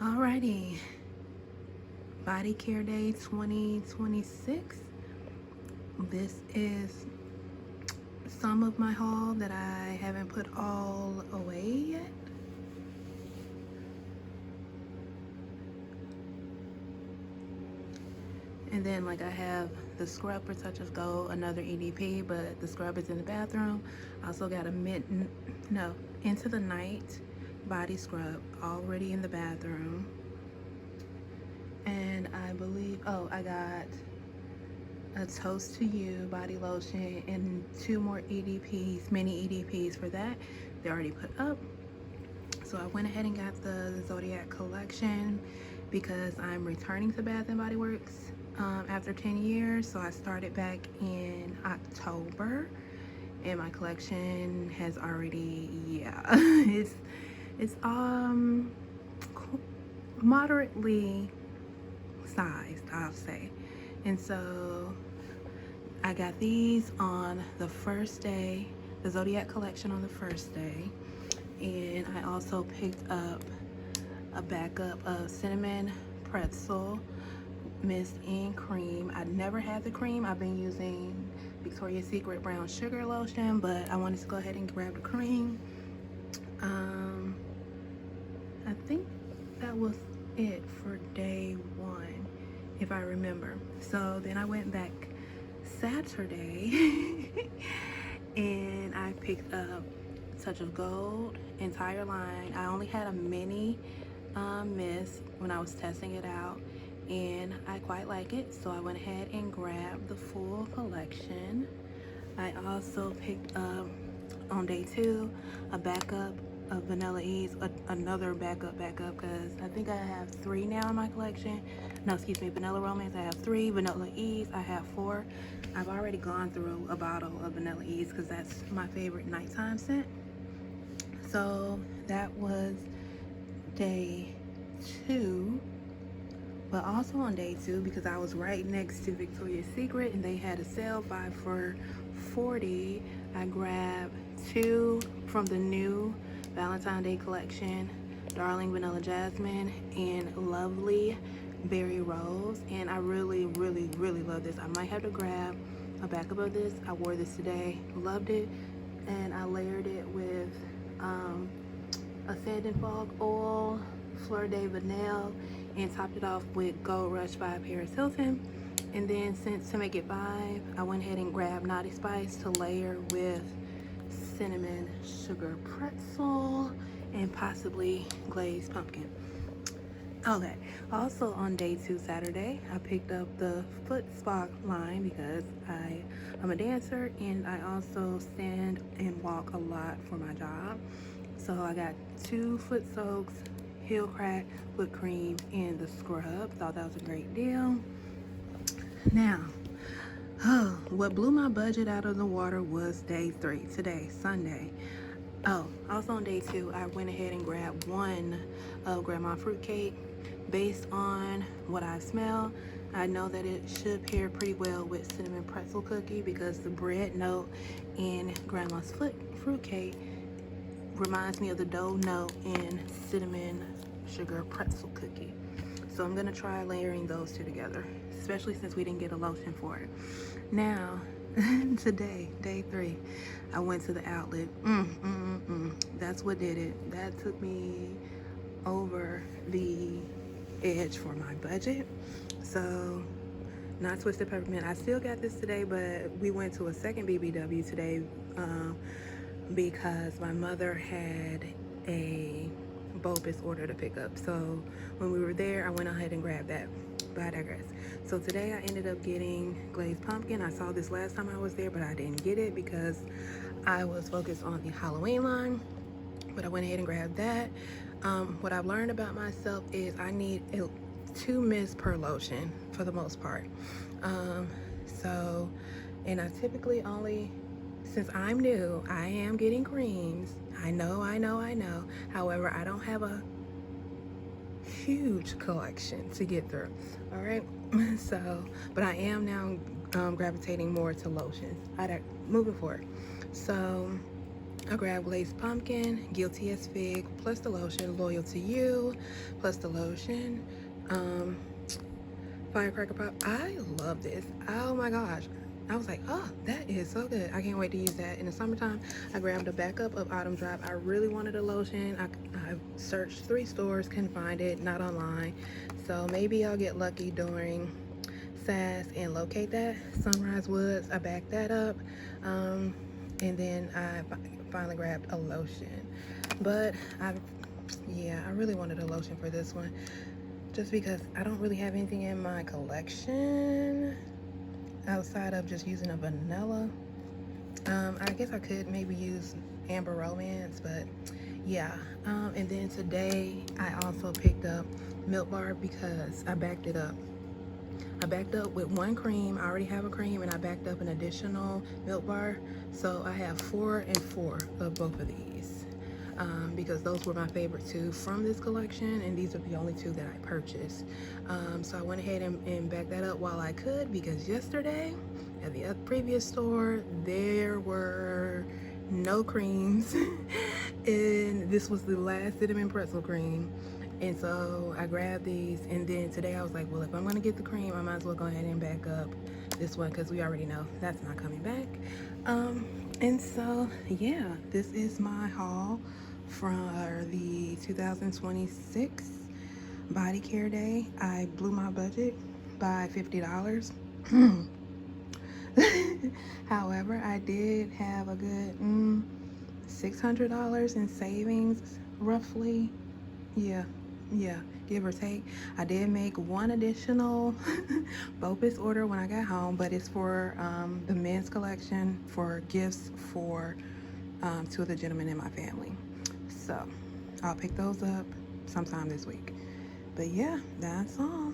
Alrighty, Body Care Day 2026. This is some of my haul that I haven't put all away yet. And then like I have the scrub for Touch of Gold, another EDP, but the scrub is in the bathroom. I also got a Into the Night body scrub already in the bathroom. And I believe, I got a Toast to You body lotion and two more EDPs, mini EDPs for that. They're already put up. So I went ahead and got the Zodiac collection because I'm returning to Bath and Body Works after 10 years. So I started back in October, and my collection has already, it's moderately sized, I'll say. And so I got these on the first day, the Zodiac collection on the first day. And I also picked up a backup of cinnamon pretzel mist and cream. I never had the cream. I've been using Victoria's Secret brown sugar lotion, but I wanted to go ahead and grab the cream. I think that was it for day one, if I remember. So then I went back Saturday and I picked up Touch of Gold entire line. I only had a mini mist when I was testing it out, and I quite like it, so I went ahead and grabbed the full collection. I also picked up on day two a backup of Vanilla Ease, another backup because I think I have three now in my collection. No, excuse me, Vanilla Romance I have three, Vanilla Ease I have four. I've already gone through a bottle of Vanilla Ease because that's my favorite nighttime scent. So that was day two. But also on day two, because I was right next to Victoria's Secret and they had a sale 5 for $40, I grabbed two from the new Valentine's Day collection, Darling Vanilla Jasmine and Lovely Berry Rose. And I really, really, really love this. I might have to grab a backup of this. I wore this today, loved it, and I layered it with a Sand and Fog oil, Fleur de Vanille, and topped it off with Gold Rush by Paris Hilton. And then since to make it 5, I went ahead and grabbed Naughty Spice to layer with cinnamon sugar pretzel and possibly glazed pumpkin. Okay, also on day two Saturday, I picked up the foot spa line because I'm a dancer and I also stand and walk a lot for my job. So I got 2 foot soaks, heel crack, foot cream, and the scrub. Thought that was a great deal. Now, what blew my budget out of the water was day 3, today, Sunday. Oh, also on day 2, I went ahead and grabbed one of Grandma Fruitcake. Based on what I smell, I know that it should pair pretty well with cinnamon pretzel cookie because the bread note in Grandma's fruitcake reminds me of the dough note in cinnamon sugar pretzel cookie. So I'm gonna try layering those two together, especially since we didn't get a lotion for it. Now, today, day 3, I went to the outlet. That's what did it. That took me over the edge for my budget. So, not Twisted Peppermint. I still got this today, but we went to a second BBW today because my mother had a bulbous order to pick up. So when we were there, I went ahead and grabbed that, but I digress. So today I ended up getting glazed pumpkin. I saw this last time I was there, but I didn't get it because I was focused on the Halloween line, but I went ahead and grabbed that. What I've learned about myself is I need 2 mists per lotion for the most part. And I typically only, since I'm new, I am getting creams. I know. However, I don't have a huge collection to get through. All right. So, but I am now gravitating more to lotions. Moving forward. So, I grabbed glazed pumpkin, guilty as fig, plus the lotion, loyal to you, plus the lotion. Um, Firecracker pop. I love this. Oh my gosh. I was like, oh, that is so good. I can't wait to use that in the summertime. I grabbed a backup of Autumn Drop. I really wanted a lotion. I searched 3 stores, couldn't find it, not online. So maybe I'll get lucky during SAS and locate that. Sunrise Woods, I backed that up. And then I finally grabbed a lotion. But yeah, I really wanted a lotion for this one, just because I don't really have anything in my collection outside of just using a vanilla. I guess I could maybe use Amber Romance, but yeah. And then today I also picked up Milk Bar because I backed it up. I backed up with 1 cream. I already have a cream, and I backed up an additional Milk Bar. So I have 4 and 4 of both of these. Because those were my favorite 2 from this collection, and these are the only 2 that I purchased. So I went ahead and backed that up while I could, because yesterday at the previous store there were no creams and this was the last cinnamon pretzel cream, and so I grabbed these. And then today I was like, well, if I'm gonna get the cream, I might as well go ahead and back up this one, because we already know that's not coming back. And so yeah, this is my haul for the 2026 body care day. I blew my budget by $50. However, I did have a good $600 in savings, roughly. Yeah, give or take. I did make 1 additional BOPIS order when I got home, but it's for the men's collection, for gifts for 2 of the gentlemen in my family. So I'll pick those up sometime this week. But yeah, that's all.